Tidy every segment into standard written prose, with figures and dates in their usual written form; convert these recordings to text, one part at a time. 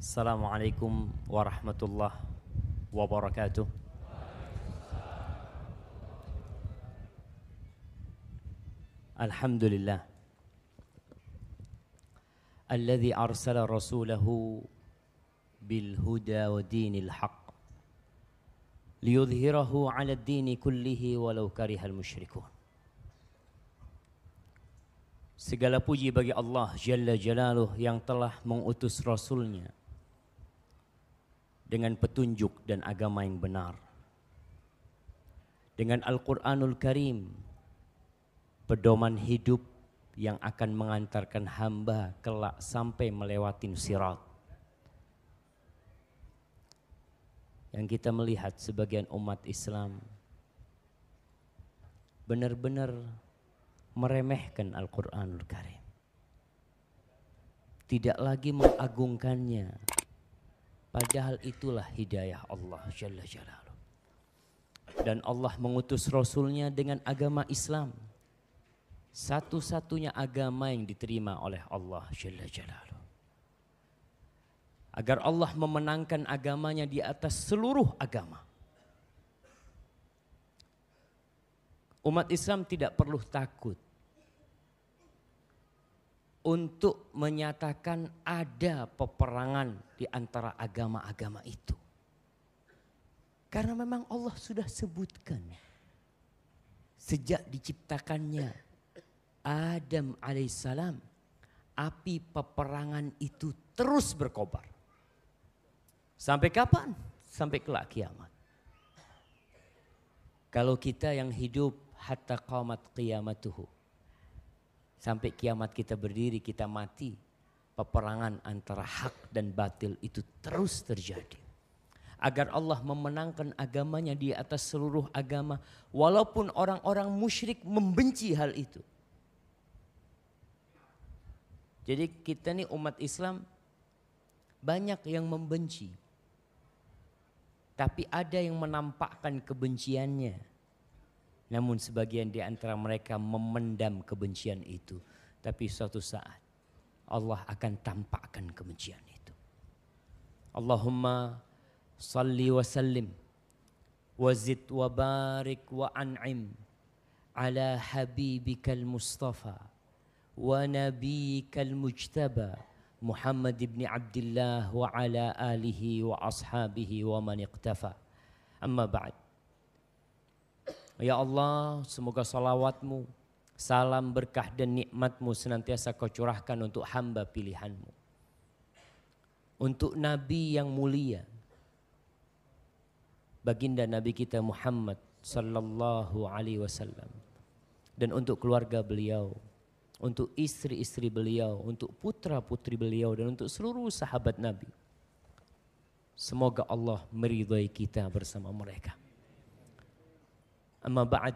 Assalamualaikum warahmatullahi wabarakatuh. Alhamdulillah alladzi arsala rasulahu bil huda wa dinil haqq liyudhhirahu 'ala ad-dini kullihi walau karihal musyrikun. Segala puji bagi Allah Jalla Jalaluh yang telah mengutus Rasulnya dengan petunjuk dan agama yang benar, dengan Al-Quranul Karim, pedoman hidup yang akan mengantarkan hamba kelak sampai melewati sirat. Yang kita melihat sebagian umat Islam benar-benar meremehkan Al-Quranul Karim, tidak lagi mengagungkannya, padahal itulah hidayah Allah Jalla Jalaluh. Dan Allah mengutus Rasulnya dengan agama Islam, satu-satunya agama yang diterima oleh Allah Jalla Jalaluh, agar Allah memenangkan agamanya di atas seluruh agama. Umat Islam tidak perlu takut untuk menyatakan ada peperangan di antara agama-agama itu. Karena memang Allah sudah sebutkan sejak diciptakannya Adam alaihissalam, api peperangan itu terus berkobar. Sampai kapan? Sampai kelak kiamat. Kalau kita yang hidup hatta qamat qiyamatuhu, sampai kiamat kita berdiri, kita mati, peperangan antara hak dan batil itu terus terjadi. Agar Allah memenangkan agamanya di atas seluruh agama, walaupun orang-orang musyrik membenci hal itu. Jadi kita nih umat Islam banyak yang membenci, tapi ada yang menampakkan kebenciannya. Namun sebagian di antara mereka memendam kebencian itu. Tapi suatu saat Allah akan tampakkan kebencian itu. Allahumma salli wa sallim wa zid wa barik wa an'im ala habibikal mustafa wa nabiyikal mujtaba Muhammad ibn Abdullah wa ala alihi wa ashabihi wa man iqtafa. Amma ba'd. Ya Allah, semoga salawatmu, salam berkah dan nikmatmu senantiasa kau curahkan untuk hamba pilihanmu. Untuk Nabi yang mulia, baginda Nabi kita Muhammad sallallahu alaihi wasallam. Dan untuk keluarga beliau, untuk istri-istri beliau, untuk putra-putri beliau, dan untuk seluruh sahabat Nabi. Semoga Allah meridhai kita bersama mereka. Amma ba'd,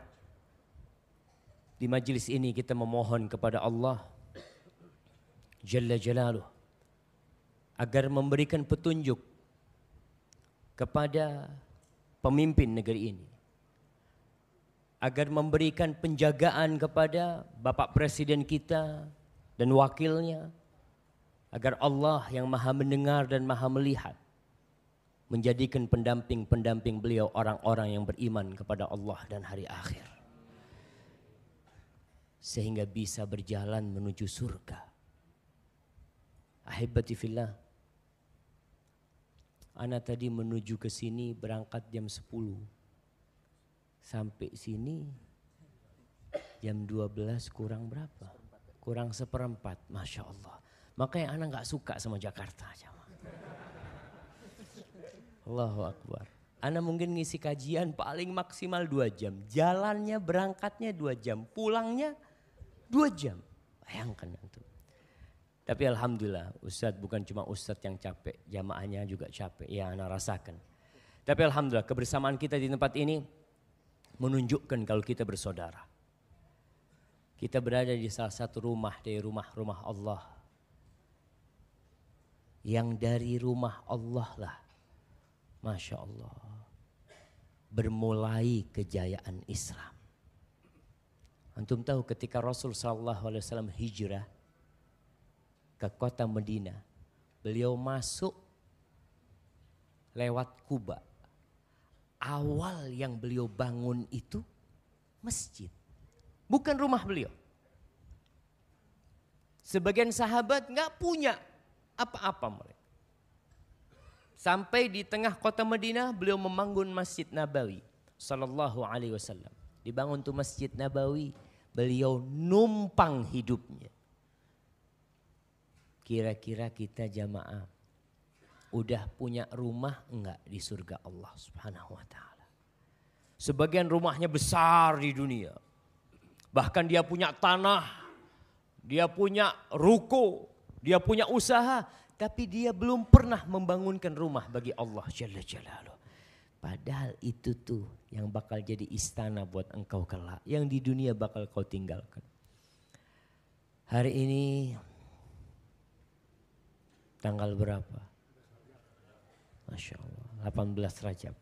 di majlis ini kita memohon kepada Allah Jalla Jalaluh agar memberikan petunjuk kepada pemimpin negeri ini, agar memberikan penjagaan kepada Bapak Presiden kita dan wakilnya, agar Allah yang maha mendengar dan maha melihat menjadikan pendamping-pendamping beliau orang-orang yang beriman kepada Allah dan hari akhir, sehingga bisa berjalan menuju surga. Ahibati fillah, ana tadi menuju ke sini berangkat jam 10, sampai sini jam 12 kurang berapa? Kurang seperempat, Masya Allah. Makanya ana gak suka sama Jakarta. Allahu Akbar. Ana mungkin ngisi kajian paling maksimal 2 jam. Jalannya, berangkatnya 2 jam. Pulangnya 2 jam. Bayangkan itu. Tapi alhamdulillah Ustadz bukan cuma Ustadz yang capek. Jamaahnya juga capek. Ya ana rasakan. Tapi alhamdulillah kebersamaan kita di tempat ini menunjukkan kalau kita bersaudara. Kita berada di salah satu rumah dari rumah-rumah Allah. Yang dari rumah Allah lah, Masya Allah, bermulai kejayaan Islam. Antum tahu ketika Rasul SAW hijrah ke kota Madinah, beliau masuk lewat Kuba. Awal yang beliau bangun itu masjid, bukan rumah beliau. Sebagian sahabat nggak punya apa-apa mereka. Sampai di tengah kota Madinah beliau membangun Masjid Nabawi sallallahu alaihi wasallam. Dibangun tuh Masjid Nabawi, beliau numpang hidupnya. Kira-kira kita jamaah udah punya rumah enggak di surga Allah Subhanahu wa taala? Sebagian rumahnya besar di dunia. Bahkan dia punya tanah, dia punya ruko, dia punya usaha, tapi dia belum pernah membangunkan rumah bagi Allah Jalla Jalaluh. Padahal itu tuh yang bakal jadi istana buat engkau kelak, yang di dunia bakal kau tinggalkan. Hari ini tanggal berapa? Masya Allah, 18 Rajab.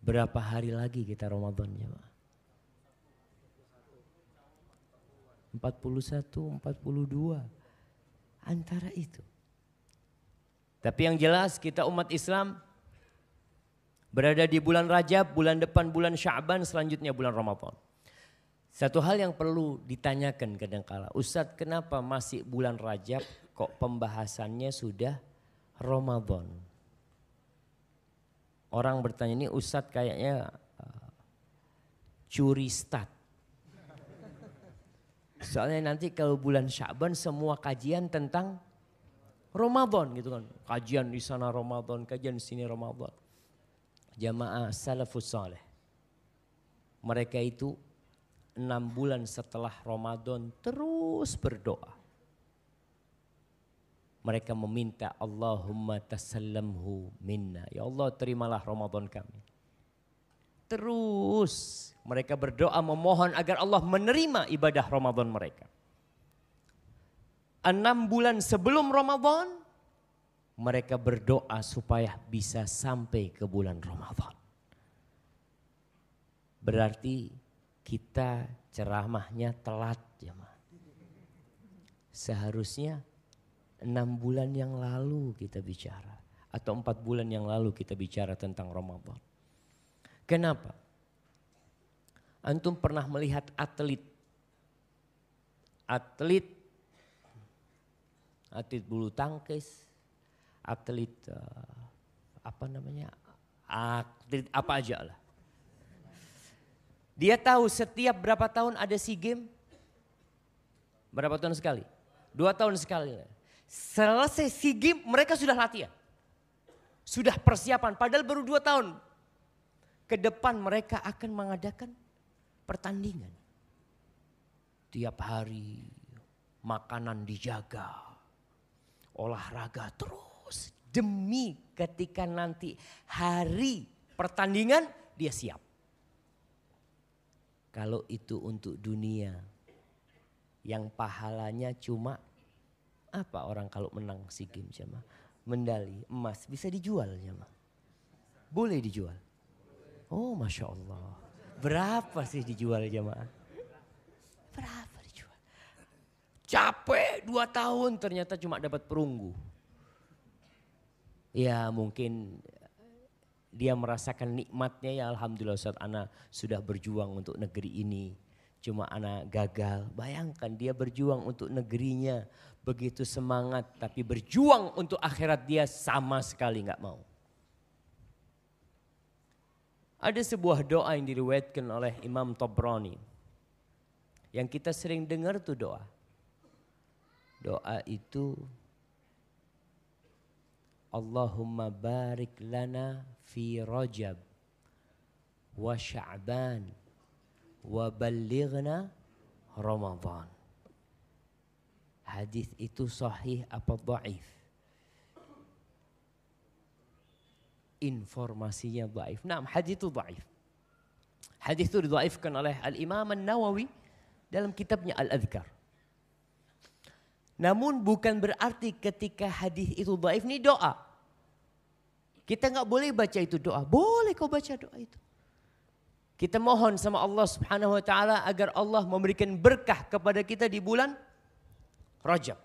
Berapa hari lagi kita Ramadan ya Pak? 41, 42. Antara itu. Tapi yang jelas kita umat Islam berada di bulan Rajab, bulan depan bulan Sya'ban, selanjutnya bulan Ramadan. Satu hal yang perlu ditanyakan kadangkala, Ustadz kenapa masih bulan Rajab kok pembahasannya sudah Ramadan? Orang bertanya ini Ustadz kayaknya curi stat. Soalnya nanti kalau bulan Sya'ban semua kajian tentang Ramadan gitu kan. Kajian di sana Ramadan, kajian di sini Ramadan. Jamaah salafus saleh. Mereka itu 6 bulan setelah Ramadan terus berdoa. Mereka meminta Allahumma tasallamhu minna. Ya Allah terimalah Ramadan kami. Terus mereka berdoa memohon agar Allah menerima ibadah Ramadan mereka. 6 bulan sebelum Ramadan mereka berdoa supaya bisa sampai ke bulan Ramadan. Berarti kita ceramahnya telat jemaah. Seharusnya 6 bulan yang lalu kita bicara. Atau 4 bulan yang lalu kita bicara tentang Ramadan. Kenapa? Antum pernah melihat atlet bulu tangkis, atlet atlet apa aja lah. Dia tahu setiap berapa tahun ada SEA Games? Berapa tahun sekali? 2 tahun sekali. Selesai SEA Games mereka sudah latihan. Sudah persiapan padahal baru 2 tahun. Ke depan mereka akan mengadakan pertandingan. Tiap hari makanan dijaga. Olahraga terus. Demi ketika nanti hari pertandingan dia siap. Kalau itu untuk dunia yang pahalanya cuma apa orang kalau menang SEA Games jemaah? Medali emas bisa dijual jemaah? Boleh dijual? Oh Masya Allah. Berapa sih dijual jemaah? Berapa dijual? Capek 2 tahun ternyata cuma dapat perunggu. Ya mungkin dia merasakan nikmatnya ya alhamdulillah Ustaz ana sudah berjuang untuk negeri ini. Cuma ana gagal. Bayangkan dia berjuang untuk negerinya. Begitu semangat tapi berjuang untuk akhirat dia sama sekali gak mau. Ada sebuah doa yang diriwayatkan oleh Imam Tabrani. Yang kita sering dengar tuh doa. Doa itu Allahumma barik lana fi Rajab wa Sya'ban wa ballighna Ramadan. Hadis itu sahih apa dhaif? Informasinya dhaif. Nah, hadis itu dhaif. Hadis itu didhaifkan oleh Al-Imam An-Nawawi dalam kitabnya Al-Adhkar. Namun bukan berarti ketika hadis itu dhaif ini doa. Kita nggak boleh baca itu doa. Boleh kau baca doa itu. Kita mohon sama Allah Subhanahu wa taala agar Allah memberikan berkah kepada kita di bulan Rajab.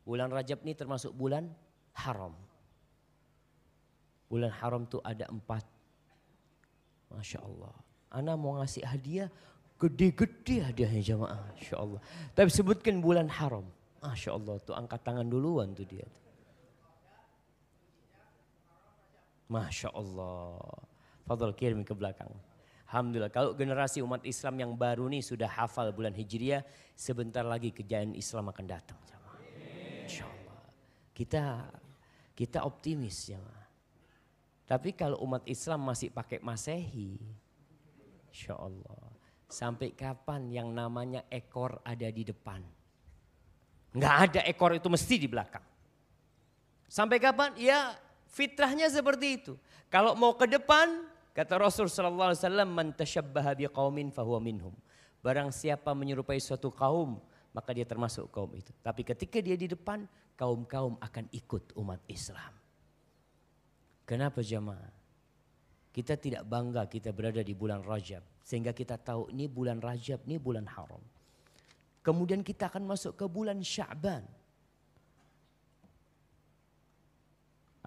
Bulan Rajab ini termasuk bulan haram. Bulan haram tuh ada 4. Masya Allah. Ana mau ngasih hadiah, gede-gede hadiahnya jamaah. Masya Allah. Tapi sebutkan bulan haram. Masya Allah tuh angkat tangan duluan tuh dia. Masya Allah. Fadhal kirim ke belakang. Alhamdulillah kalau generasi umat Islam yang baru nih sudah hafal bulan Hijriah, sebentar lagi kejayaan Islam akan datang. Insya Allah. Kita optimis ya. Tapi kalau umat Islam masih pakai Masehi, insya Allah. Sampai kapan yang namanya ekor ada di depan? Nggak ada ekor itu mesti di belakang. Sampai kapan? Ya fitrahnya seperti itu. Kalau mau ke depan, kata Rasul sallallahu alaihi wasallam, "Man tashabbaha biqaumin fahuwa minhum." Barang siapa menyerupai suatu kaum, maka dia termasuk kaum itu. Tapi ketika dia di depan, kaum-kaum akan ikut umat Islam. Kenapa jamaah? Kita tidak bangga kita berada di bulan Rajab. Sehingga kita tahu ini bulan Rajab, ini bulan haram. Kemudian kita akan masuk ke bulan Sya'ban.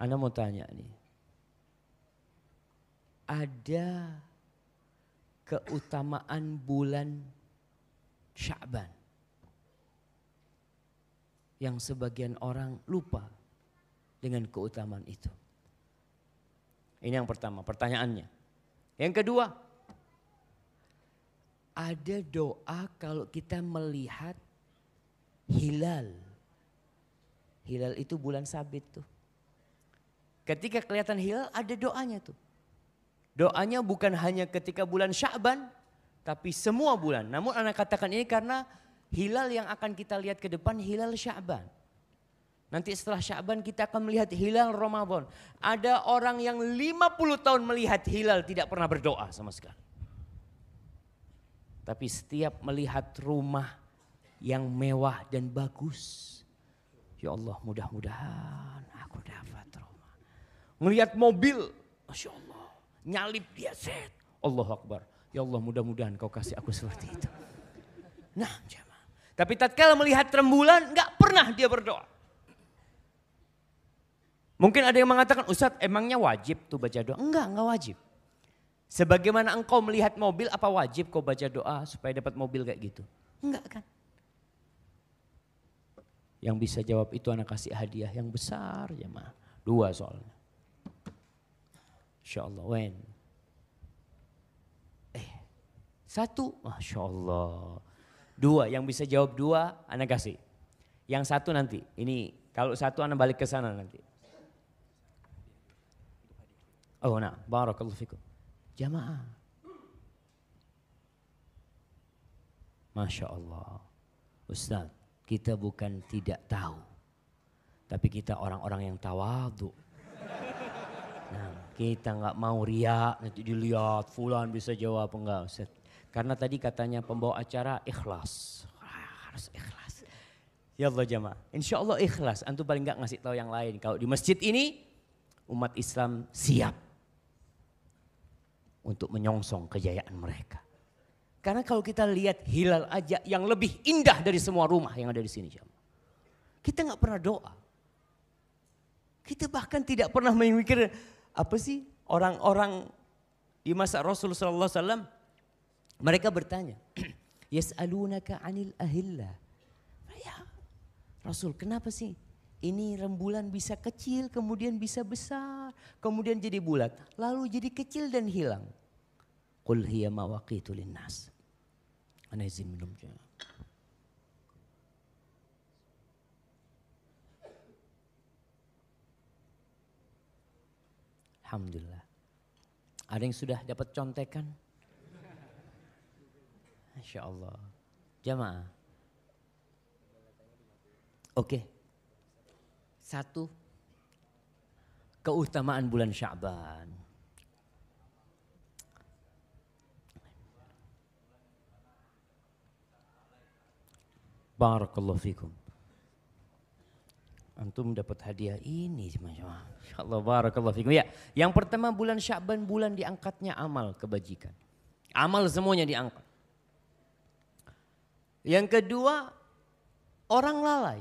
Ana mau tanya nih. Ada keutamaan bulan Sya'ban yang sebagian orang lupa dengan keutamaan itu. Ini yang pertama, pertanyaannya. Yang kedua, ada doa kalau kita melihat hilal. Hilal itu bulan sabit tuh. Ketika kelihatan hilal ada doanya tuh. Doanya bukan hanya ketika bulan Sya'ban, tapi semua bulan. Namun anak katakan ini karena hilal yang akan kita lihat ke depan hilal Sya'ban. Nanti setelah Sya'ban kita akan melihat hilal Ramadan. Ada orang yang 50 tahun melihat hilal tidak pernah berdoa sama sekali. Tapi setiap melihat rumah yang mewah dan bagus. Ya Allah mudah-mudahan aku dapat rumah. Melihat mobil, Masya Allah. Nyalip dia set. Allahu Akbar. Ya Allah mudah-mudahan kau kasih aku seperti itu. Nah jemaah. Tapi tatkala melihat rembulan enggak pernah dia berdoa. Mungkin ada yang mengatakan, Ustadz emangnya wajib tuh baca doa? Enggak wajib. Sebagaimana engkau melihat mobil, apa wajib kau baca doa supaya dapat mobil kayak gitu? Enggak kan? Yang bisa jawab itu anak kasih hadiah yang besar ya mah. 2 soalnya. Insya Allah. When? 1, Masya Allah. 2, yang bisa jawab 2 anak kasih. Yang 1 nanti, ini kalau 1 anak balik ke sana nanti. Oh nah, barakallahu fikum. Jamaah. Masya Allah. Ustaz, kita bukan tidak tahu. Tapi kita orang-orang yang tawadhu. Nah, kita nggak mau riak, nanti dilihat fulan bisa jawab enggak Ustaz. Karena tadi katanya pembawa acara ikhlas. Harus ikhlas. Ya Allah jamaah. Insya Allah ikhlas. Antum paling nggak ngasih tahu yang lain. Kalau di masjid ini umat Islam siap untuk menyongsong kejayaan mereka. Karena kalau kita lihat hilal aja yang lebih indah dari semua rumah yang ada di sini. Kita nggak pernah doa. Kita bahkan tidak pernah memikir apa sih orang-orang di masa Rasul sallallahu alaihi wasallam mereka bertanya, yas'alunaka 'anil ahillah. Ya, Rasul, kenapa sih ini rembulan bisa kecil, kemudian bisa besar, kemudian jadi bulat, lalu jadi kecil dan hilang. Qul hiya mawaqitu linnas. Ana izin minum. Alhamdulillah. Ada yang sudah dapat contekan? Masya Allah. Jamaah. Oke. 1. Keutamaan bulan Sya'ban. Barakallahu fikum. Antum dapat hadiah ini. Masya Allah. Barakallahu fikum. Ya, yang pertama bulan Sya'ban bulan diangkatnya amal kebajikan. Amal semuanya diangkat. Yang kedua orang lalai.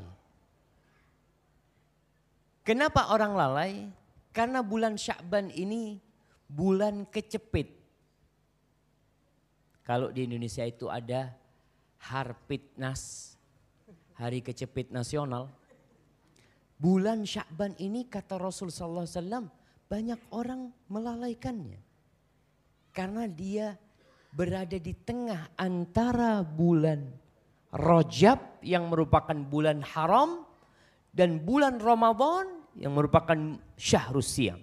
Kenapa orang lalai? Karena bulan Sya'ban ini bulan kecepit. Kalau di Indonesia itu ada Harpitnas, hari kecepit nasional. Bulan Sya'ban ini kata Rasul sallallahu alaihi wasallam banyak orang melalaikannya. Karena dia berada di tengah antara bulan Rajab yang merupakan bulan haram dan bulan Ramadan yang merupakan syahrus siyam.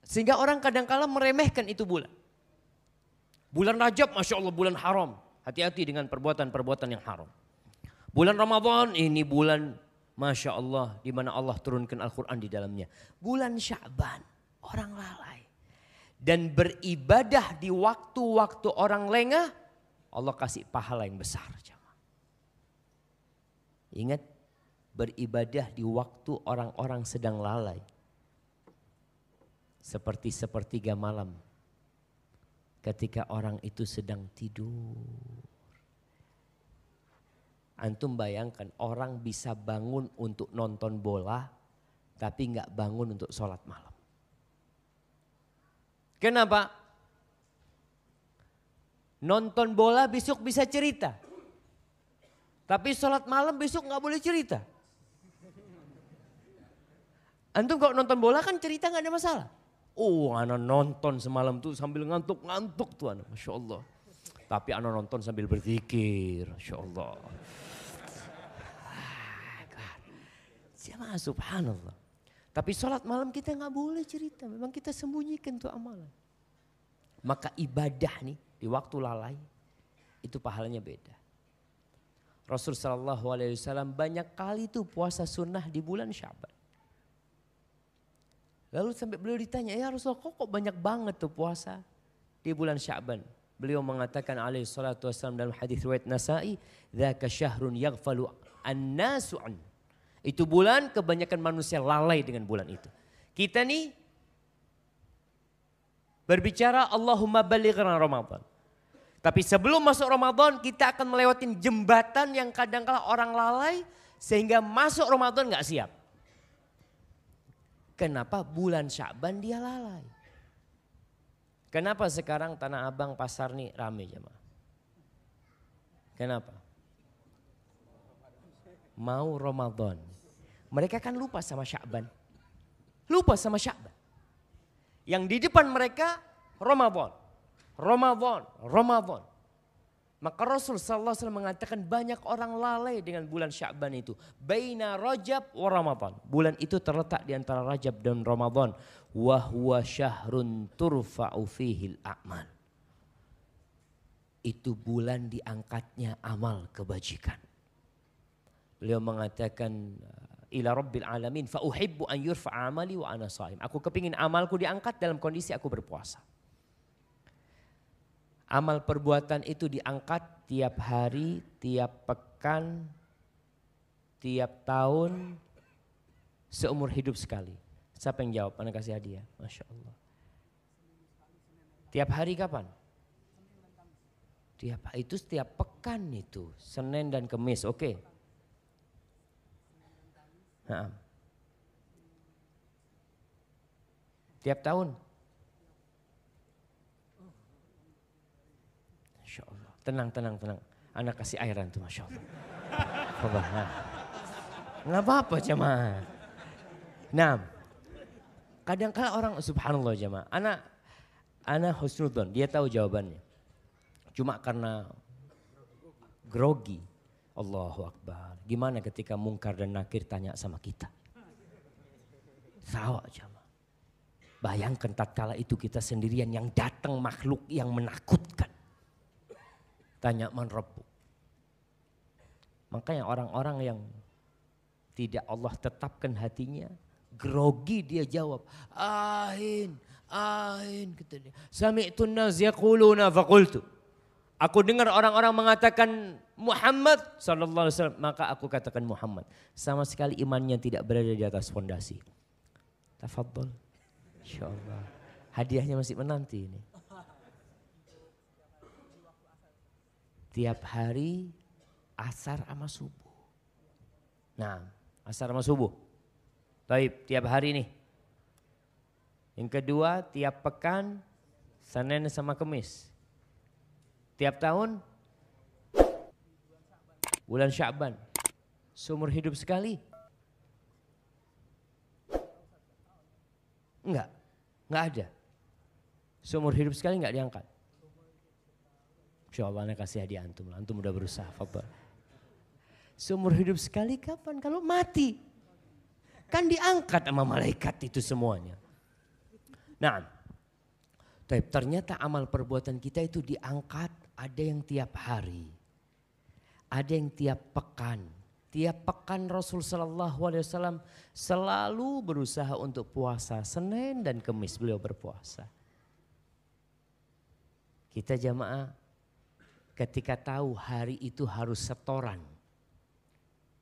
Sehingga orang kadang-kala meremehkan itu bulan. Bulan Rajab Masya Allah bulan haram. Hati-hati dengan perbuatan-perbuatan yang haram. Bulan Ramadan ini bulan Masya Allah di mana Allah turunkan Al-Quran di dalamnya. Bulan Sya'ban orang lalai. Dan beribadah di waktu-waktu orang lengah, Allah kasih pahala yang besar. Ingat, beribadah di waktu orang-orang sedang lalai. Seperti sepertiga malam. Ketika orang itu sedang tidur. Antum bayangkan orang bisa bangun untuk nonton bola, tapi nggak bangun untuk sholat malam. Kenapa? Nonton bola besok bisa cerita. Tapi sholat malam besok nggak boleh cerita. Antum kalau nonton bola kan cerita nggak ada masalah. Oh anak nonton semalam tuh sambil ngantuk-ngantuk tuh anak. Masya Allah. Tapi anak nonton sambil berzikir. Masya Allah. Jemaah subhanallah. Tapi sholat malam kita nggak boleh cerita. Memang kita sembunyikan tuh amalan. Maka ibadah nih di waktu lalai itu pahalanya beda. Rasul sallallahu alaihi wasallam banyak kali tuh puasa sunnah di bulan Sya'ban. Lalu sampai beliau ditanya, ya Rasulullah kok banyak banget tuh puasa di bulan Sya'ban. Beliau mengatakan alaihi salatu wassalam dalam hadis riwayat Nasa'i, dzaka syahrun yaghfalu an-nasu an. Itu bulan kebanyakan manusia lalai dengan bulan itu. Kita nih berbicara Allahumma balighna Ramadan. Tapi sebelum masuk Ramadan kita akan melewati jembatan yang kadang-kala orang lalai sehingga masuk Ramadan gak siap. Kenapa? Bulan Sya'ban dia lalai. Kenapa sekarang Tanah Abang pasar nih rame jemaah? Kenapa? Mau Ramadan. Mereka kan lupa sama Sya'ban. Lupa sama Sya'ban. Yang di depan mereka Ramadan. Ramadan, Ramadan. Maka Rasul sallallahu alaihi wasallam mengatakan banyak orang lalai dengan bulan Sya'ban itu. Baina Rajab wa Ramadan. Bulan itu terletak di antara Rajab dan Ramadan. Wa huwa syahrun turfa'u fihil a'mal. Itu bulan diangkatnya amal kebajikan. Beliau mengatakan ila rabbil alamin fa uhibbu an yurfa'a amali wa ana shaim. Aku kepingin amalku diangkat dalam kondisi aku berpuasa. Amal perbuatan itu diangkat tiap hari, tiap pekan, tiap tahun, seumur hidup sekali. Siapa yang jawab? Anda kasih hadiah. Masya Allah. Tiap hari kapan? Itu setiap pekan itu. Senin dan Kamis, oke. Tiap tahun. Masya Allah. Tenang. Anak kasih airan tuh Masya Allah. Nggak apa-apa jemaah. Nah, kadang-kadang orang subhanallah jemaah. Anak husnudon, dia tahu jawabannya. Cuma karena grogi. Allahu Akbar. Gimana ketika Mungkar dan Nakir tanya sama kita? Sawa jemaah. Bayangkan tatkala itu kita sendirian yang datang makhluk yang menakutkan. Tanya man rabbuk. Makanya orang-orang yang tidak Allah tetapkan hatinya, grogi dia jawab, ahin, kata dia. Sami'tun nas yaquluna faqultu. Aku dengar orang-orang mengatakan Muhammad sallallahu alaihi wasallam, maka aku katakan Muhammad. Sama sekali imannya tidak berada di atas fondasi. Tafadhol. Insyaallah. Hadiahnya masih menanti ini. Tiap hari asar sama subuh. Nah, asar sama subuh. Taib, tiap hari nih. Yang kedua, tiap pekan, Senin sama Kamis. Tiap tahun, bulan Sya'ban. Seumur hidup sekali. Enggak ada. Seumur hidup sekali enggak diangkat. Insya Allah ana kasih hadiah antum. Antum udah berusaha. Fadhal. Seumur hidup sekali kapan? Kalau mati. Kan diangkat sama malaikat itu semuanya. Nah, ternyata amal perbuatan kita itu diangkat. Ada yang tiap hari. Ada yang tiap pekan. Tiap pekan Rasul Sallallahu Alaihi Wasallam selalu berusaha untuk puasa. Senin dan Kamis beliau berpuasa. Kita jamaah ketika tahu hari itu harus setoran.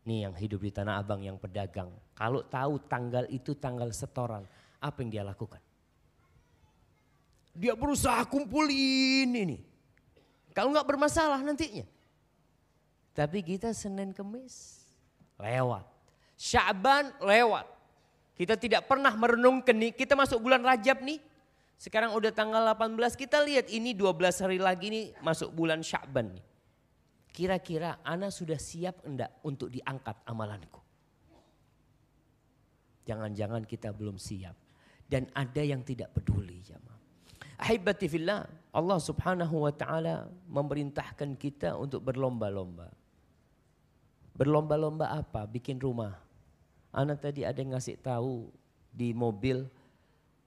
Nih yang hidup di Tanah Abang yang pedagang. Kalau tahu tanggal itu tanggal setoran, apa yang dia lakukan? Dia berusaha kumpulin ini. Kalau nggak bermasalah nantinya. Tapi kita Senin Kamis lewat. Sya'ban lewat. Kita tidak pernah merenungkan nih, kita masuk bulan Rajab nih. Sekarang udah tanggal 18, kita lihat ini 12 hari lagi nih masuk bulan Sya'ban nih. Kira-kira ana sudah siap enggak untuk diangkat amalanku? Jangan-jangan kita belum siap. Dan ada yang tidak peduli jamaah. Ahibati fillah, Allah Subhanahu wa taala memerintahkan kita untuk berlomba-lomba. Berlomba-lomba apa? Bikin rumah. Ana tadi ada yang ngasih tahu di mobil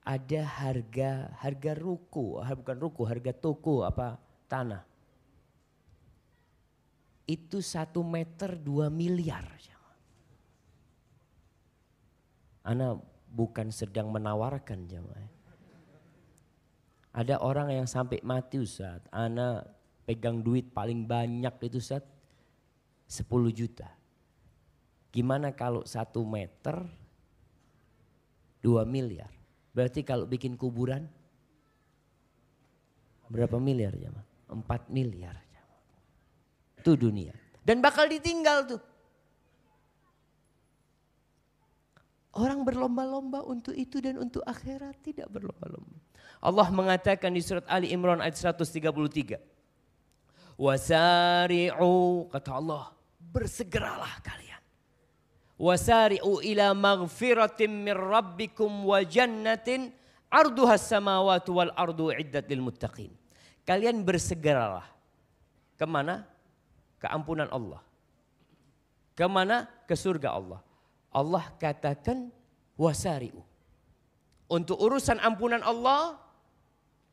ada harga ruko, bukan ruko, harga toko apa tanah. Itu 1 meter 2 miliar. Ana bukan sedang menawarkan jamaah. Ada orang yang sampai mati Ustaz, ana pegang duit paling banyak itu Ustaz 10 juta. Gimana kalau 1 meter 2 miliar? Berarti kalau bikin kuburan berapa miliar jamaah? 4 miliar jamaah. Itu dunia. Dan bakal ditinggal tuh. Orang berlomba-lomba untuk itu dan untuk akhirat tidak berlomba-lomba. Allah mengatakan di surat Ali Imran ayat 133. Wasari'u, kata Allah, bersegeralah kalian. Wasari'u ila maghfiratin min rabbikum wa jannatin arduhas samawati wal ardu iddat lil muttaqin. Kalian bersegeralah. Kemana? Ke ampunan Allah. Kemana? Ke surga Allah. Allah katakan wasari'u. Untuk urusan ampunan Allah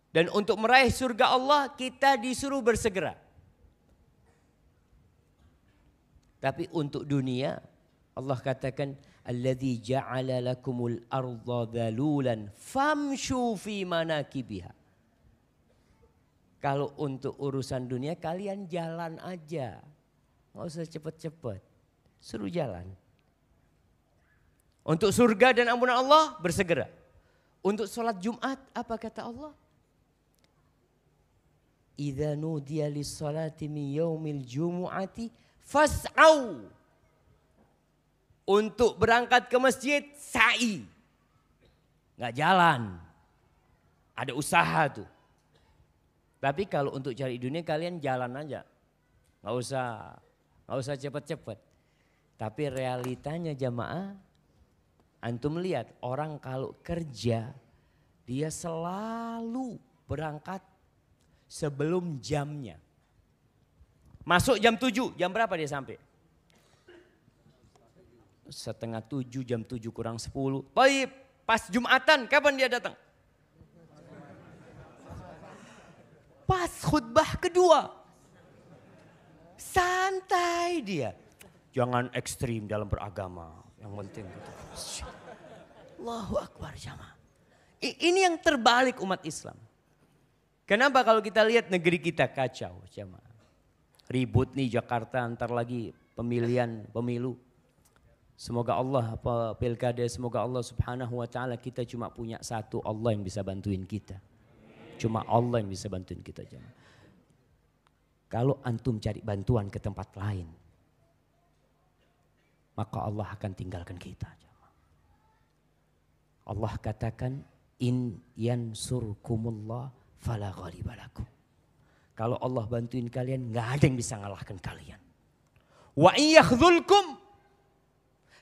dan untuk meraih surga Allah kita disuruh bersegera. Tapi untuk dunia Allah katakan alladzi ja'ala lakumul arda dhalulan famshu fi manakibiha. Kalau untuk urusan dunia kalian jalan aja. Enggak usah cepet-cepet. Suruh jalan. Untuk surga dan ampunan Allah bersegera. Untuk sholat Jumat apa kata Allah? Idza nudiya lis-salati min yaumil jumu'ati fas'au. Untuk berangkat ke masjid sa'i. Enggak jalan. Ada usaha tuh. Tapi kalau untuk cari dunia kalian jalan aja. Enggak usah cepet-cepet. Tapi realitanya jamaah, antum lihat orang kalau kerja dia selalu berangkat sebelum jamnya. Masuk jam 7, jam berapa dia sampai? Setengah 7, jam 7 kurang 10. Baik, pas Jumatan kapan dia datang? Pas khutbah kedua. Santai dia. Jangan ekstrim dalam beragama. Yang penting gitu. Allahu Akbar jamaah. Ini yang terbalik umat Islam. Kenapa kalau kita lihat negeri kita kacau jamaah. Ribut nih Jakarta, antar lagi pemilu. Semoga Allah pilkada, semoga Allah Subhanahu wa taala kita cuma punya satu Allah yang bisa bantuin kita. Cuma Allah yang bisa bantuin kita jamaah. Kalau antum cari bantuan ke tempat lain, maka Allah akan tinggalkan kita. Allah katakan in yansurkumullah fala ghalibalakum. Kalau Allah bantuin kalian, nggak ada yang bisa ngalahkan kalian. Wa in yakhdhulkum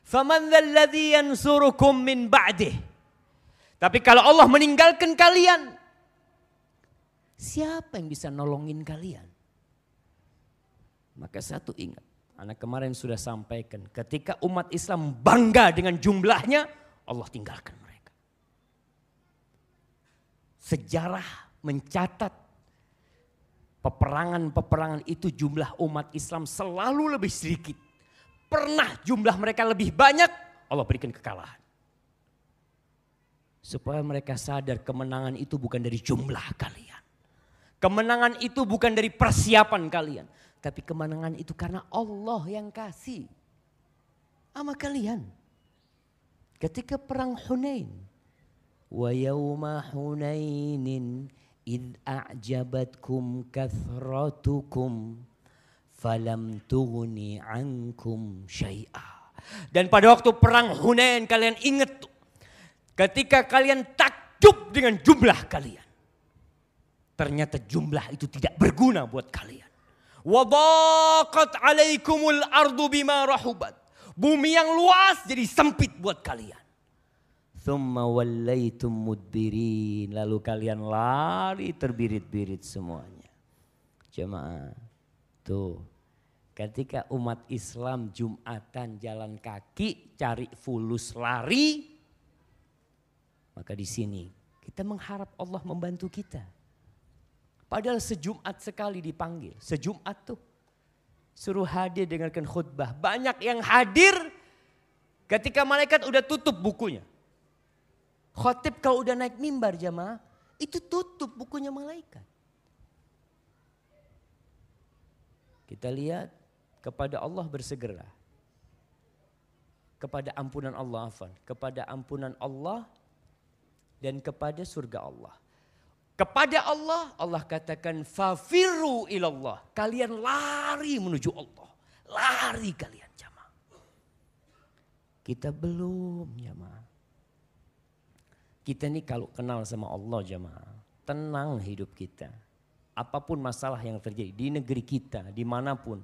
faman dzalladzi yansurukum min ba'dih. Tapi kalau Allah meninggalkan kalian, siapa yang bisa nolongin kalian? Maka satu ingat, anak kemarin sudah sampaikan, ketika umat Islam bangga dengan jumlahnya, Allah tinggalkan mereka. Sejarah mencatat peperangan-peperangan itu jumlah umat Islam selalu lebih sedikit. Pernah jumlah mereka lebih banyak, Allah berikan kekalahan. Supaya mereka sadar kemenangan itu bukan dari jumlah kalian. Kemenangan itu bukan dari persiapan kalian. Tapi kemenangan itu karena Allah yang kasih sama kalian. Ketika perang Hunain. Wa yawma Hunainin idh a'jabatkum kathratukum falam tughni ankum syai'a. Dan pada waktu perang Hunain kalian ingat tuh. Ketika kalian takjub dengan jumlah kalian. Ternyata jumlah itu tidak berguna buat kalian. Wadaqat alaikumul ardu bima rahubat. Bumi yang luas jadi sempit buat kalian. Thumma wallaitum mudbirin. Lalu kalian lari terbirit-birit semuanya. Jemaah. Tuh. Ketika umat Islam Jumatan jalan kaki cari fulus lari. Maka di sini kita mengharap Allah membantu kita. Padahal sejumat sekali dipanggil. Sejumat tuh. Suruh hadir dengarkan khutbah. Banyak yang hadir ketika malaikat udah tutup bukunya. Khotib kalau udah naik mimbar jamaah. Itu tutup bukunya malaikat. Kita lihat kepada Allah bersegera. Kepada ampunan Allah. Kepada ampunan Allah. Dan kepada surga Allah. Kepada Allah, Allah katakan fafirru ilallah. Kalian lari menuju Allah. Lari kalian jamaah. Kita belum jamaah. Kita nih kalau kenal sama Allah jamaah. Tenang hidup kita. Apapun masalah yang terjadi di negeri kita, dimanapun.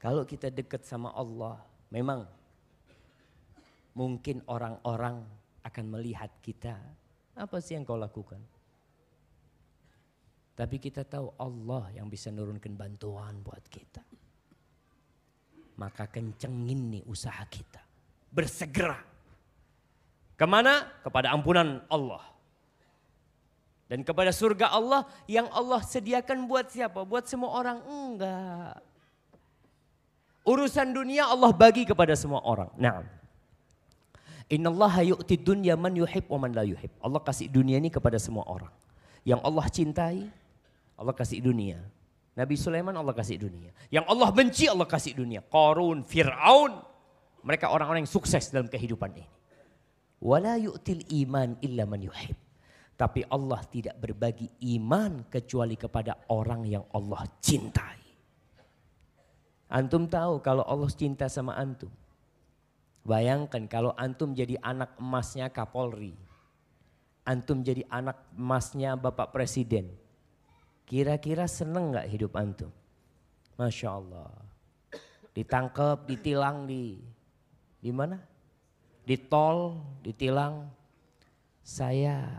Kalau kita dekat sama Allah, memang mungkin orang-orang akan melihat kita. Apa sih yang kau lakukan? Tapi kita tahu Allah yang bisa nurunkan bantuan buat kita. Maka kencengin nih usaha kita. Bersegera. Kemana? Kepada ampunan Allah. Dan kepada surga Allah yang Allah sediakan buat siapa? Buat semua orang? Enggak. Urusan dunia Allah bagi kepada semua orang. Nah. Innallaha yu'ti dunya man yuhib wa man la yuhib. Allah kasih dunia ini kepada semua orang. Yang Allah cintai, Allah kasih dunia. Nabi Sulaiman Allah kasih dunia. Yang Allah benci Allah kasih dunia. Qarun, Fir'aun. Mereka orang-orang yang sukses dalam kehidupan ini. Wala yu'til iman illa man yuhib. Tapi Allah tidak berbagi iman kecuali kepada orang yang Allah cintai. Antum tahu kalau Allah cinta sama antum. Bayangkan kalau antum jadi anak emasnya Kapolri. Antum jadi anak emasnya Bapak Presiden. Kira-kira seneng gak hidup antum? Masya Allah. Ditangkap, ditilang di mana? Di tol, ditilang. Saya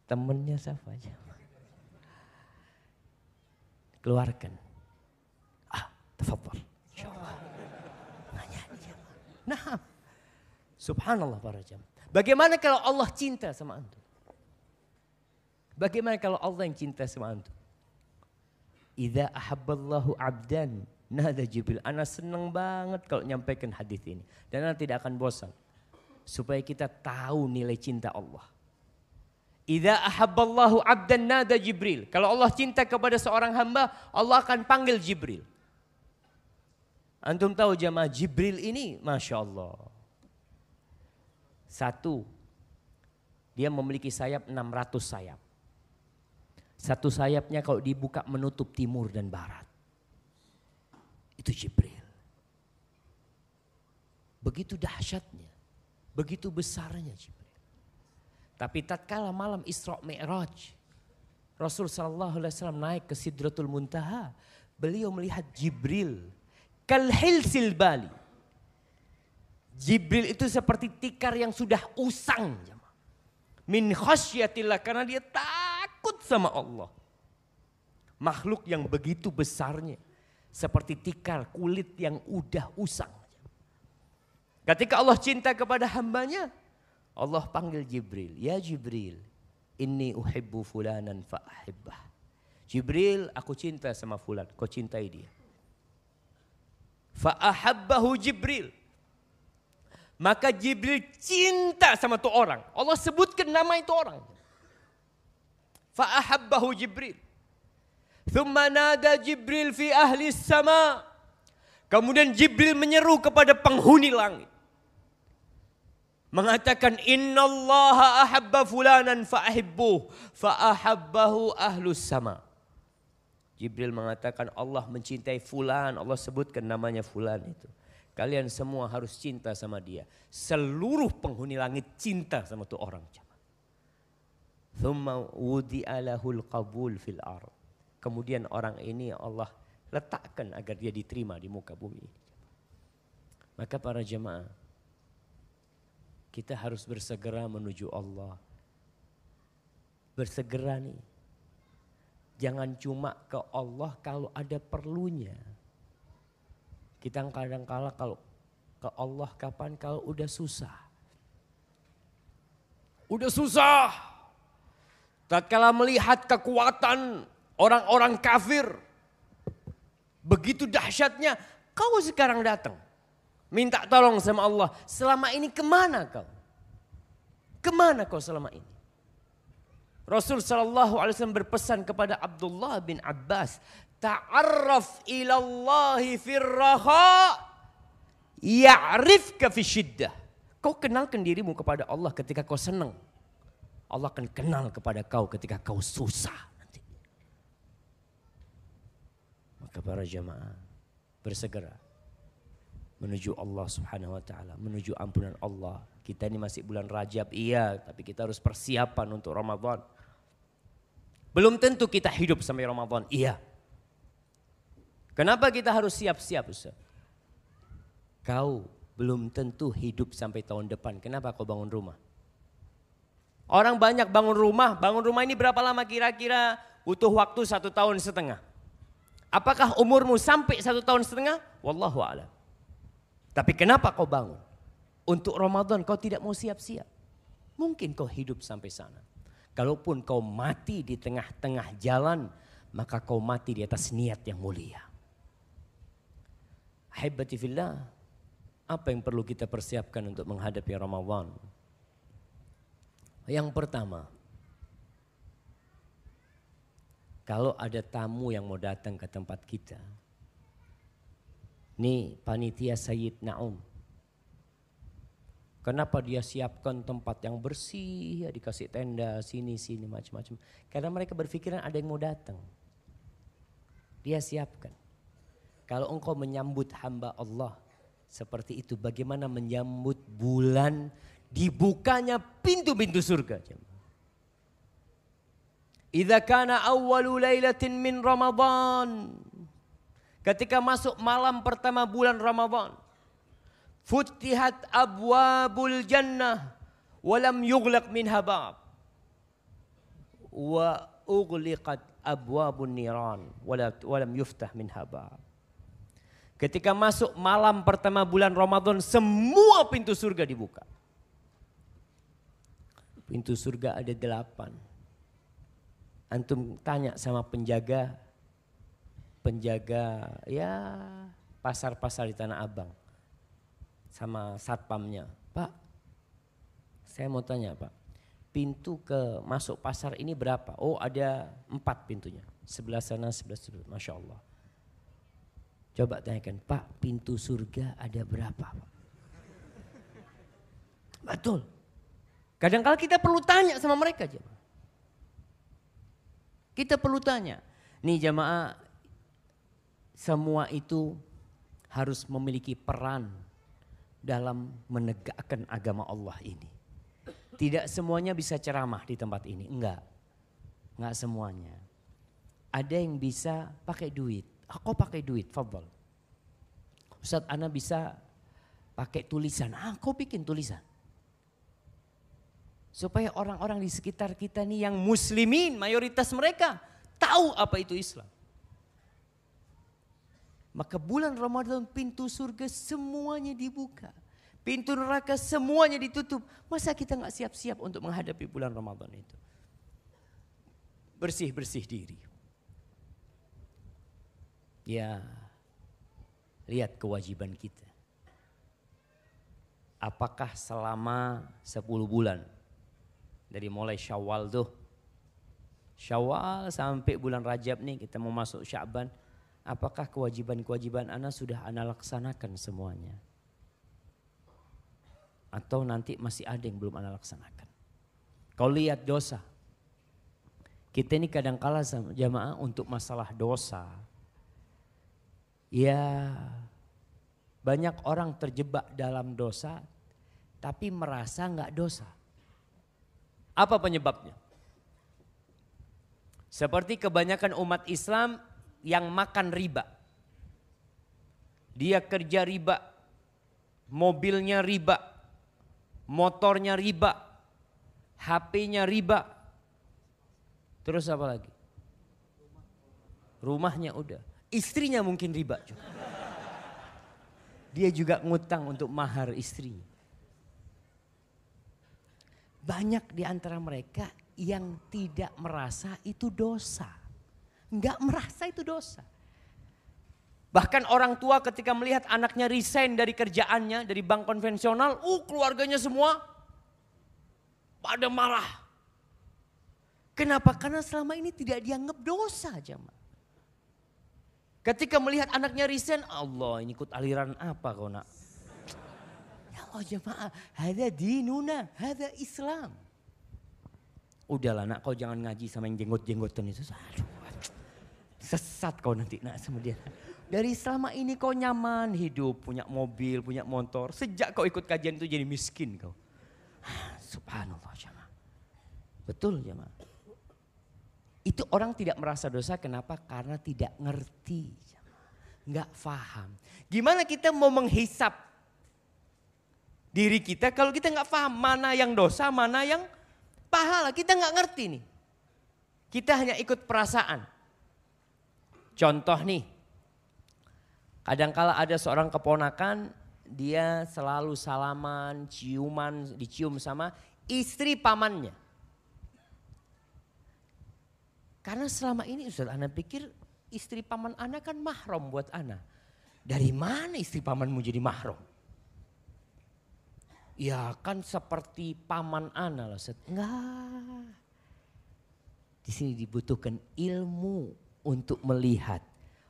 temennya siapa aja. Keluarkan. Tafadhol. Nah, subhanallah para jamaah. Bagaimana kalau Allah cinta sama antum? Bagaimana kalau Allah yang cinta sama antum? Idza ahabballahu abdan nada Jibril. Ana senang banget kalau nyampaikan hadis ini. Dan ana tidak akan bosan. Supaya kita tahu nilai cinta Allah. Idza ahabballahu abdan nada Jibril. Kalau Allah cinta kepada seorang hamba, Allah akan panggil Jibril. Antum tahu jamaah Jibril ini Masya Allah. Satu, dia memiliki sayap 600 sayap. Satu sayapnya kalau dibuka menutup timur dan barat. Itu Jibril. Begitu dahsyatnya. Begitu besarnya Jibril. Tapi tatkala malam Isra Mi'raj, Rasul sallallahu alaihi wasallam naik ke Sidratul Muntaha, beliau melihat Jibril kalhilsil bali. Jibril itu seperti tikar yang sudah usang. Min khasyatillah, karena dia takut sama Allah. Makhluk yang begitu besarnya, seperti tikar kulit yang udah usang. Ketika Allah cinta kepada hambanya, Allah panggil Jibril. Ya Jibril, inni uhibbu fulanan fa'ahibbah. Jibril, aku cinta sama fulan, kau cintai dia. Fa'ahabbahu Jibril. Maka Jibril cinta sama tu orang. Allah sebutkan nama itu orang. Fa'ahabbahu Jibril. Thumma nada Jibril fi ahli sama. Kemudian Jibril menyeru kepada penghuni langit. Mengatakan innallaha ahabba fulanan fa'ahibbuh. Fa'ahabbahu ahlus sama. Jibril mengatakan Allah mencintai fulan. Allah sebutkan namanya fulan itu. Kalian semua harus cinta sama dia. Seluruh penghuni langit cinta sama tu orang. Thumma wudi'a lahul qabul fil ard. Kemudian orang ini Allah letakkan agar dia diterima di muka bumi. Maka para jemaah, kita harus bersegera menuju Allah. Bersegera nih. Jangan cuma ke Allah kalau ada perlunya. Kita kadang-kala kalau ke Allah kapan? Kalau udah susah. Udah susah. Tatkala melihat kekuatan orang-orang kafir. Begitu dahsyatnya, kau sekarang datang. Minta tolong sama Allah. Selama ini kemana kau? Kemana kau selama ini? Rasul sallallahu alaihi wasallam berpesan kepada Abdullah bin Abbas. Ta'arraf ilallahi firraha ya'rifka fi syiddah. Kau kenalkan dirimu kepada Allah ketika kau senang. Allah akan kenal kepada kau ketika kau susah nanti. Maka para jamaah bersegera menuju Allah Subhanahu wa taala, menuju ampunan Allah. Kita ini masih bulan Rajab, iya, tapi kita harus persiapan untuk Ramadan. Belum tentu kita hidup sampai Ramadan, iya. Kenapa kita harus siap-siap, Ustaz? Kau belum tentu hidup sampai tahun depan. Kenapa kau bangun rumah? Orang banyak bangun rumah ini berapa lama kira-kira? Butuh waktu 1,5 tahun. Apakah umurmu sampai 1,5 tahun? Wallahu a'lam. Tapi kenapa kau bangun? Untuk Ramadan kau tidak mau siap-siap. Mungkin kau hidup sampai sana. Kalaupun kau mati di tengah-tengah jalan, maka kau mati di atas niat yang mulia. Ahibati fillah, apa yang perlu kita persiapkan untuk menghadapi Ramadan? Yang pertama, kalau ada tamu yang mau datang ke tempat kita, nih panitia Sayyid Naum, kenapa dia siapkan tempat yang bersih, ya dikasih tenda sini macam-macam. Karena mereka berpikiran ada yang mau datang. Dia siapkan. Kalau engkau menyambut hamba Allah seperti itu, bagaimana menyambut bulan dibukanya pintu-pintu surga? Idza kana awwalu lailatin min Ramadan. Ketika masuk malam pertama bulan Ramadan, futihat abwabul jannah walam yughlaq minha bab wa ughliqat abwabun niran walam yuftah minha bab. Ketika masuk malam pertama bulan Ramadan, semua pintu surga dibuka. Pintu surga ada 8. Antum tanya sama penjaga ya pasar-pasar di Tanah Abang. Sama satpamnya, Pak, saya mau tanya Pak, pintu ke masuk pasar ini berapa? Oh ada 4 pintunya, sebelah sana, sebelah sana, Masya Allah. Coba tanyakan, Pak pintu surga ada berapa Pak? Betul. Kadang-kadang kita perlu tanya sama mereka. Kita perlu tanya. Nih jamaah, semua itu harus memiliki peran dalam menegakkan agama Allah ini. Tidak semuanya bisa ceramah di tempat ini, enggak semuanya. Ada yang bisa pakai duit, aku pakai duit, fadhal. Ustaz, ana bisa pakai tulisan, aku bikin tulisan. Supaya orang-orang di sekitar kita nih yang muslimin, mayoritas mereka tahu apa itu Islam. Maka bulan Ramadan pintu surga semuanya dibuka. Pintu neraka semuanya ditutup. Masa kita gak siap-siap untuk menghadapi bulan Ramadan itu? Bersih-bersih diri. Ya, lihat kewajiban kita. Apakah selama 10 bulan dari mulai Syawal tuh, Syawal sampai bulan Rajab nih kita mau masuk Sya'ban, apakah kewajiban-kewajiban ana sudah ana laksanakan semuanya? Atau nanti masih ada yang belum ana laksanakan? Kau lihat dosa. Kita ini kadang-kala sama jamaah untuk masalah dosa. Ya, banyak orang terjebak dalam dosa tapi merasa enggak dosa. Apa penyebabnya? Seperti kebanyakan umat Islam yang makan riba. Dia kerja riba, mobilnya riba, motornya riba, HP-nya riba. Terus apa lagi? Rumahnya udah. Istrinya mungkin riba juga. Dia juga ngutang untuk mahar istrinya. Banyak di antara mereka yang tidak merasa itu dosa. Enggak merasa itu dosa. Bahkan orang tua ketika melihat anaknya resign dari kerjaannya, dari bank konvensional, keluarganya semua pada marah. Kenapa? Karena selama ini tidak dianggap dosa, jemaah. Ketika melihat anaknya resign, Allah ini ikut aliran apa kau nak? Oh jemaah, hada dinuna, hada Islam. Udahlah nak, kau jangan ngaji sama yang jenggot-jenggotan itu. Aduh, sesat kau nanti nak sama dia. Dari selama ini kau nyaman hidup, punya mobil, punya motor. Sejak kau ikut kajian itu jadi miskin kau. Subhanallah jemaah. Betul jemaah. Itu orang tidak merasa dosa, kenapa? Karena tidak ngerti. Enggak paham. Gimana kita mau menghisap diri kita kalau kita nggak paham mana yang dosa, mana yang pahala. Kita nggak ngerti nih. Kita hanya ikut perasaan. Contoh nih, kadangkala ada seorang keponakan, dia selalu salaman, ciuman, dicium sama istri pamannya. Karena selama ini Ustaz, ana pikir istri paman ana kan mahram buat ana. Dari mana istri pamanmu jadi mahram? Ya kan seperti paman ana lah. Enggak. Di sini dibutuhkan ilmu untuk melihat.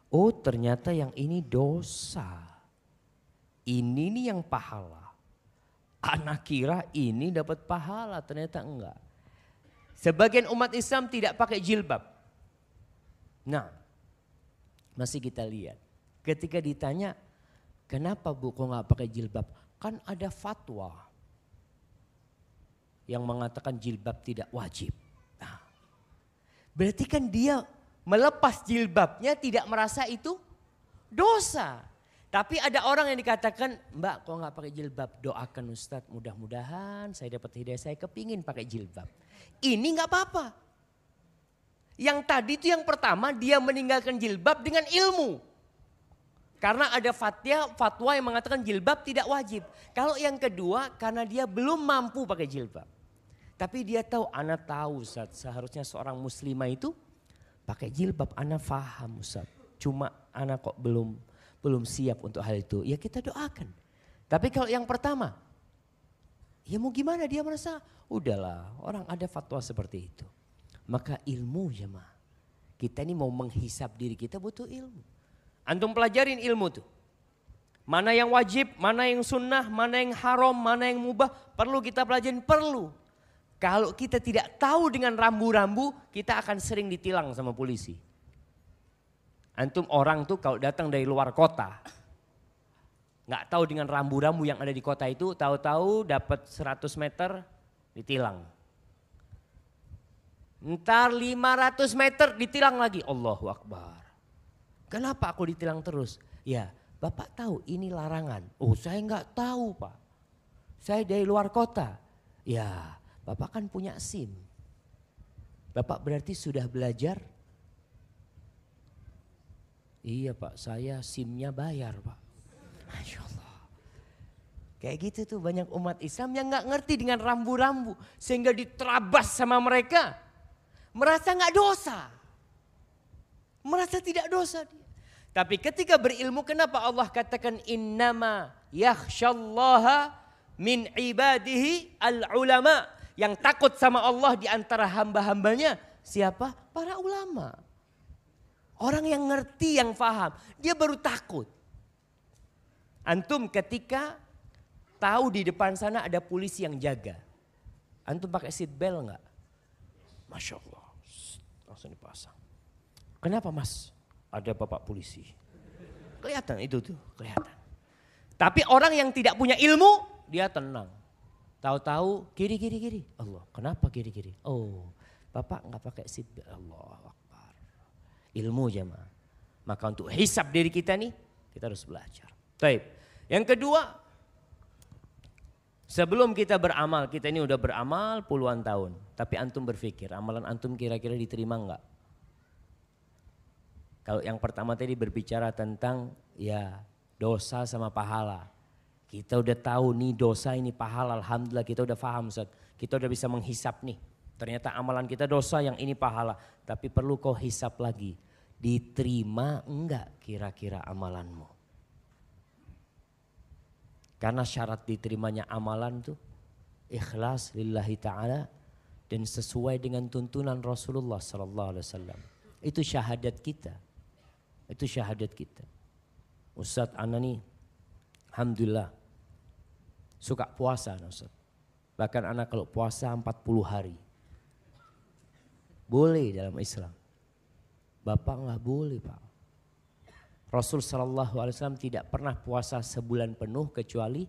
Oh ternyata yang ini dosa. Ini nih yang pahala. Anak kira ini dapat pahala, ternyata enggak. Sebagian umat Islam tidak pakai jilbab. Nah, masih kita lihat. Ketika ditanya, kenapa bu kok nggak pakai jilbab? Kan ada fatwa yang mengatakan jilbab tidak wajib. Nah, berarti kan dia melepas jilbabnya tidak merasa itu dosa. Tapi ada orang yang dikatakan, mbak kok nggak pakai jilbab? Doakan Ustadz, mudah-mudahan saya dapat hidayah, saya kepingin pakai jilbab. Ini nggak apa-apa. Yang tadi itu yang pertama dia meninggalkan jilbab dengan ilmu. Karena ada fatwa yang mengatakan jilbab tidak wajib. Kalau yang kedua karena dia belum mampu pakai jilbab. Tapi dia tahu, ana tahu Ustaz, seharusnya seorang muslimah itu pakai jilbab. Ana faham Ustaz. Cuma ana kok belum siap untuk hal itu. Ya kita doakan. Tapi kalau yang pertama, ya mau gimana, dia merasa udahlah orang ada fatwa seperti itu. Maka ilmu jemaah. Kita ini mau menghisap diri kita butuh ilmu. Antum pelajarin ilmu tuh. Mana yang wajib, mana yang sunnah, mana yang haram, mana yang mubah. Perlu kita pelajarin, perlu. Kalau kita tidak tahu dengan rambu-rambu, kita akan sering ditilang sama polisi. Antum orang tuh kalau datang dari luar kota. Nggak tahu dengan rambu-rambu yang ada di kota itu, tahu-tahu dapat 100 meter ditilang. Ntar 500 meter ditilang lagi. Allahu Akbar. Kenapa aku ditilang terus? Ya, Bapak tahu ini larangan. Oh, saya nggak tahu, Pak. Saya dari luar kota. Ya, Bapak kan punya SIM. Bapak berarti sudah belajar? Iya, Pak, saya SIM-nya bayar, Pak. Masya Allah. Kayak gitu tuh banyak umat Islam yang nggak ngerti dengan rambu-rambu. Sehingga diterabas sama mereka. Merasa nggak dosa. Merasa tidak dosa dia. Tapi ketika berilmu, kenapa Allah katakan innama yakhsyallaha min ibadihi al-ulama. Yang takut sama Allah di antara hamba-hambanya siapa? Para ulama. Orang yang ngerti, yang paham. Dia baru takut. Antum ketika tahu di depan sana ada polisi yang jaga. Antum pakai seat belt enggak? Masya Allah. Langsung dipasang. Kenapa Mas? Ada bapak polisi. Kelihatan itu tuh, kelihatan. Tapi orang yang tidak punya ilmu, dia tenang. Tahu-tahu kiri. Allah, kenapa kiri? Oh, bapak enggak pakai seat belt. Allah Akbar. Ilmu jemaah. Maka untuk hisab diri kita nih, kita harus belajar. Baik. Yang kedua, sebelum kita beramal, kita ini udah beramal puluhan tahun. Tapi antum berpikir, amalan antum kira-kira diterima enggak? Kalau yang pertama tadi berbicara tentang ya dosa sama pahala. Kita udah tahu nih dosa ini pahala, alhamdulillah kita udah paham Ustaz. Kita udah bisa menghisap nih. Ternyata amalan kita dosa, yang ini pahala. Tapi perlu kau hisap lagi. Diterima enggak kira-kira amalanmu? Karena syarat diterimanya amalan tuh ikhlas lillahi ta'ala dan sesuai dengan tuntunan Rasulullah sallallahu alaihi wasallam. Itu syahadat kita. Itu syahadat kita. Ustaz ana nih alhamdulillah suka puasa Ustaz. Bahkan anak kalau puasa 40 hari. Boleh dalam Islam. Bapak enggak boleh, Pak. Rasul sallallahu alaihi wasallam tidak pernah puasa sebulan penuh kecuali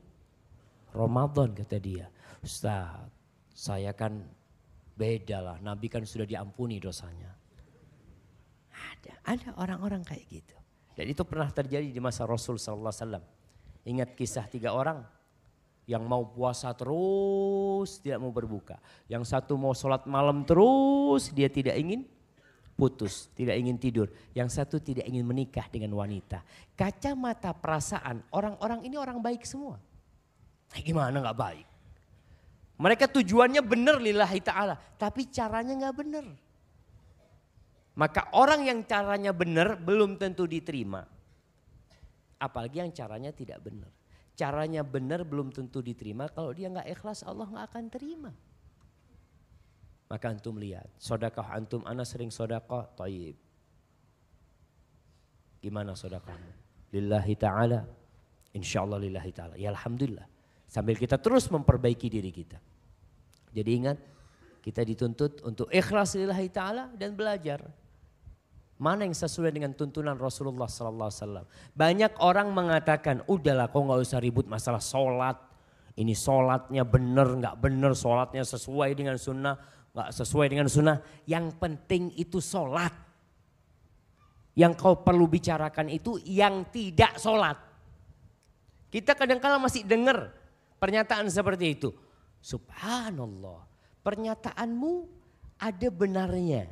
Ramadan kata dia. Ustaz, saya kan beda lah. Nabi kan sudah diampuni dosanya. Ada orang-orang kayak gitu. Dan itu pernah terjadi di masa Rasul sallallahu alaihi wasallam. Ingat kisah 3 orang yang mau puasa terus tidak mau berbuka. Yang satu mau sholat malam terus dia tidak ingin putus, tidak ingin tidur. Yang satu tidak ingin menikah dengan wanita. Kacamata perasaan orang-orang ini orang baik semua. Gimana gak baik? Mereka tujuannya benar lillahi ta'ala. Tapi caranya gak benar. Maka orang yang caranya benar belum tentu diterima. Apalagi yang caranya tidak benar. Caranya benar belum tentu diterima. Kalau dia gak ikhlas Allah gak akan terima. Maka antum lihat, sedekah antum, ana sering sedekah, thayyib. Gimana sedekahmu? Lillahi ta'ala, insyaallah lillahi ta'ala. Ya alhamdulillah. Sambil kita terus memperbaiki diri kita. Jadi ingat, kita dituntut untuk ikhlas lillahi ta'ala dan belajar. Mana yang sesuai dengan tuntunan Rasulullah sallallahu alaihi wasallam. Banyak orang mengatakan, udahlah kau gak usah ribut masalah sholat. Ini sholatnya benar, gak benar, sholatnya sesuai dengan sunnah. Gak sesuai dengan sunnah, yang penting itu sholat. Yang kau perlu bicarakan itu yang tidak sholat. Kita kadang-kala masih dengar pernyataan seperti itu. Subhanallah, pernyataanmu ada benarnya,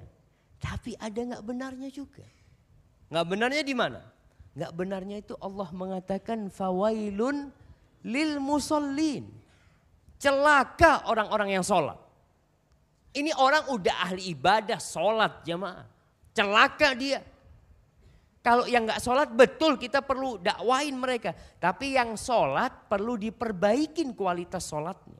tapi ada gak benarnya juga. Gak benarnya di mana? Gak benarnya itu Allah mengatakan fawailun lil musallin. Celaka orang-orang yang sholat. Ini orang udah ahli ibadah, sholat jamaah. Celaka dia. Kalau yang gak sholat betul kita perlu dakwain mereka. Tapi yang sholat perlu diperbaikin kualitas sholatnya.